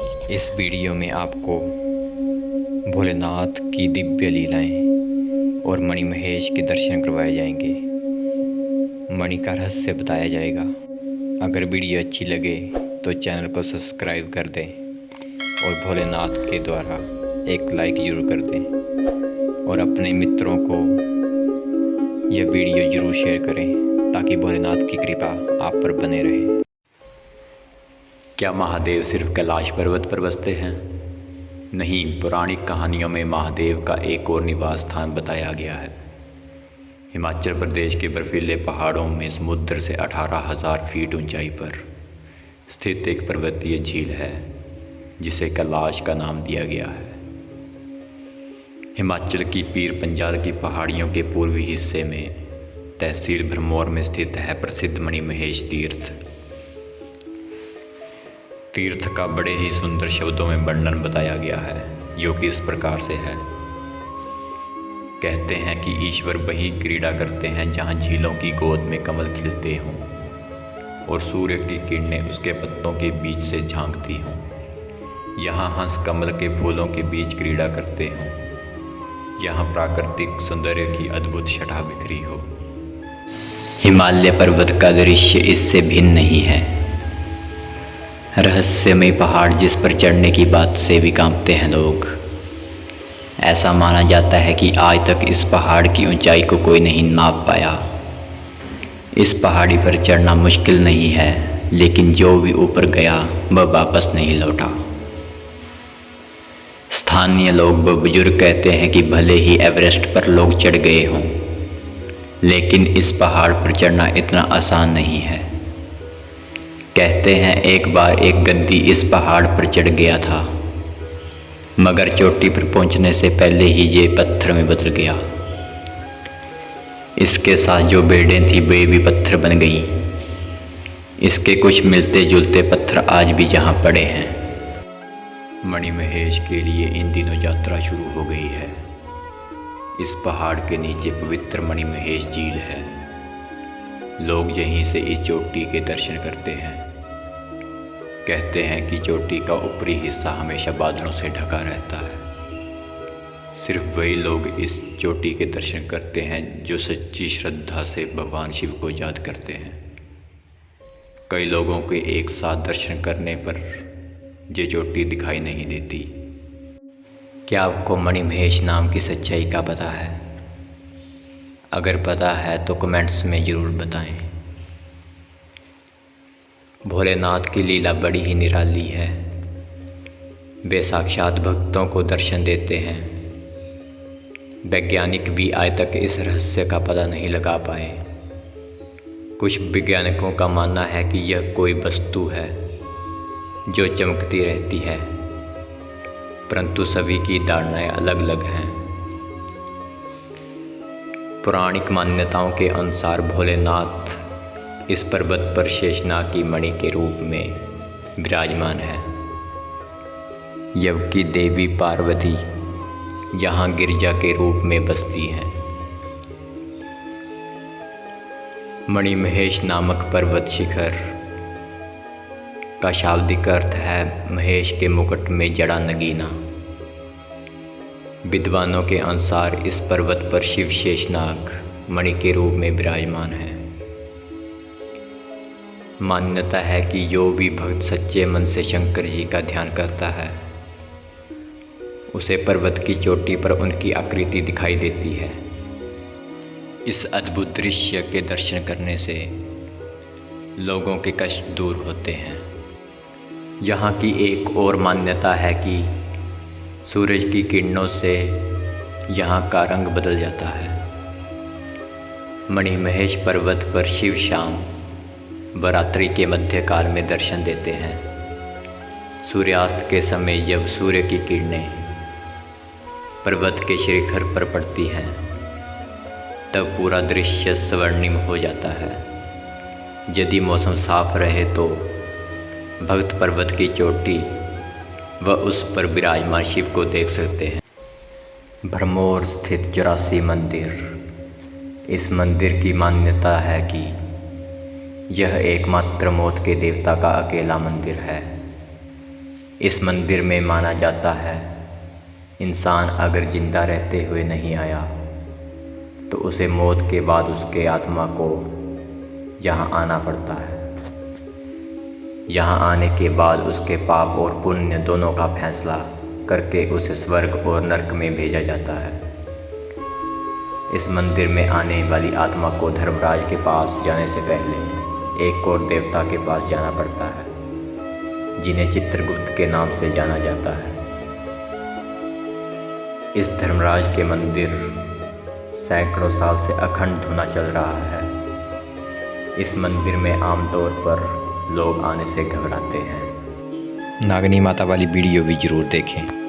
इस वीडियो में आपको भोलेनाथ की दिव्य लीलाएं और मणि महेश के दर्शन करवाए जाएंगे। मणि का रहस्य बताया जाएगा। अगर वीडियो अच्छी लगे तो चैनल को सब्सक्राइब कर दें और भोलेनाथ के द्वारा एक लाइक जरूर कर दें और अपने मित्रों को यह वीडियो जरूर शेयर करें ताकि भोलेनाथ की कृपा आप पर बने रहे। क्या महादेव सिर्फ कैलाश पर्वत पर बसते हैं? नहीं, पौराणिक कहानियों में महादेव का एक और निवास स्थान बताया गया है। हिमाचल प्रदेश के बर्फीले पहाड़ों में समुद्र से 18,000 फीट ऊंचाई पर स्थित एक पर्वतीय झील है जिसे कैलाश का नाम दिया गया है। हिमाचल की पीर पंजाल की पहाड़ियों के पूर्वी हिस्से में तहसील भरमौर में स्थित है प्रसिद्ध मणि महेश तीर्थ का बड़े ही सुंदर शब्दों में वर्णन बताया गया है, जो कि इस प्रकार से है। कहते हैं कि ईश्वर वही क्रीड़ा करते हैं जहाँ झीलों की गोद में कमल खिलते हों और सूर्य की किरणें उसके पत्तों के बीच से झांकती हों। यहाँ हंस कमल के फूलों के बीच क्रीड़ा करते हों। यहाँ प्राकृतिक सौंदर्य की अद्भुत छटा बिखरी हो। हिमालय पर्वत का दृश्य इससे भिन्न नहीं है। रहस्यमय पहाड़ जिस पर चढ़ने की बात से भी कांपते हैं लोग। ऐसा माना जाता है कि आज तक इस पहाड़ की ऊंचाई को कोई नहीं नाप पाया। इस पहाड़ी पर चढ़ना मुश्किल नहीं है, लेकिन जो भी ऊपर गया वह वापस नहीं लौटा। स्थानीय लोग व बुजुर्ग कहते हैं कि भले ही एवरेस्ट पर लोग चढ़ गए हों, लेकिन इस पहाड़ पर चढ़ना इतना आसान नहीं है। कहते हैं एक बार एक गद्दी इस पहाड़ पर चढ़ गया था, मगर चोटी पर पहुंचने से पहले ही ये पत्थर में बदल गया। इसके साथ जो बेड़ें थी वे भी पत्थर बन गईं। इसके कुछ मिलते जुलते पत्थर आज भी जहां पड़े हैं। मणि महेश के लिए इन दिनों यात्रा शुरू हो गई है। इस पहाड़ के नीचे पवित्र मणि महेश झील है। लोग यहीं से इस चोटी के दर्शन करते हैं। कहते हैं कि चोटी का ऊपरी हिस्सा हमेशा बादलों से ढका रहता है। सिर्फ वही लोग इस चोटी के दर्शन करते हैं जो सच्ची श्रद्धा से भगवान शिव को याद करते हैं। कई लोगों के एक साथ दर्शन करने पर ये चोटी दिखाई नहीं देती। क्या आपको मणि महेश नाम की सच्चाई का पता है? अगर पता है तो कमेंट्स में ज़रूर बताएं। भोलेनाथ की लीला बड़ी ही निराली है। वे साक्षात भक्तों को दर्शन देते हैं। वैज्ञानिक भी आज तक इस रहस्य का पता नहीं लगा पाए। कुछ वैज्ञानिकों का मानना है कि यह कोई वस्तु है जो चमकती रहती है, परंतु सभी की धारणाएं अलग अलग हैं। पौराणिक मान्यताओं के अनुसार भोलेनाथ इस पर्वत पर शेषनाग की मणि के रूप में विराजमान है, जबकि देवी पार्वती यहाँ गिरजा के रूप में बसती हैं। मणि महेश नामक पर्वत शिखर का शाब्दिक अर्थ है महेश के मुकुट में जड़ा नगीना। विद्वानों के अनुसार इस पर्वत पर शिव शेषनाग मणि के रूप में विराजमान है। मान्यता है कि जो भी भक्त सच्चे मन से शंकर जी का ध्यान करता है उसे पर्वत की चोटी पर उनकी आकृति दिखाई देती है। इस अद्भुत दृश्य के दर्शन करने से लोगों के कष्ट दूर होते हैं। यहाँ की एक और मान्यता है कि सूरज की किरणों से यहाँ का रंग बदल जाता है। मणि महेश पर्वत पर शिव शाम व रात्रि के मध्यकाल में दर्शन देते हैं। सूर्यास्त के समय जब सूर्य की किरणें पर्वत के शिखर पर पड़ती हैं तब पूरा दृश्य स्वर्णिम हो जाता है। यदि मौसम साफ रहे तो भक्त पर्वत की चोटी व उस पर विराजमान शिव को देख सकते हैं। भरमौर स्थित 84 मंदिर। इस मंदिर की मान्यता है कि यह एकमात्र मौत के देवता का अकेला मंदिर है। इस मंदिर में माना जाता है इंसान अगर जिंदा रहते हुए नहीं आया तो उसे मौत के बाद उसके आत्मा को यहाँ आना पड़ता है। यहाँ आने के बाद उसके पाप और पुण्य दोनों का फैसला करके उसे स्वर्ग और नरक में भेजा जाता है। इस मंदिर में आने वाली आत्मा को धर्मराज के पास जाने से पहले एक और देवता के पास जाना पड़ता है, जिन्हें चित्रगुप्त के नाम से जाना जाता है। इस धर्मराज के मंदिर सैकड़ों साल से अखंड धुना चल रहा है। इस मंदिर में आमतौर पर लोग आने से घबराते हैं। नागनी माता वाली वीडियो भी जरूर देखें।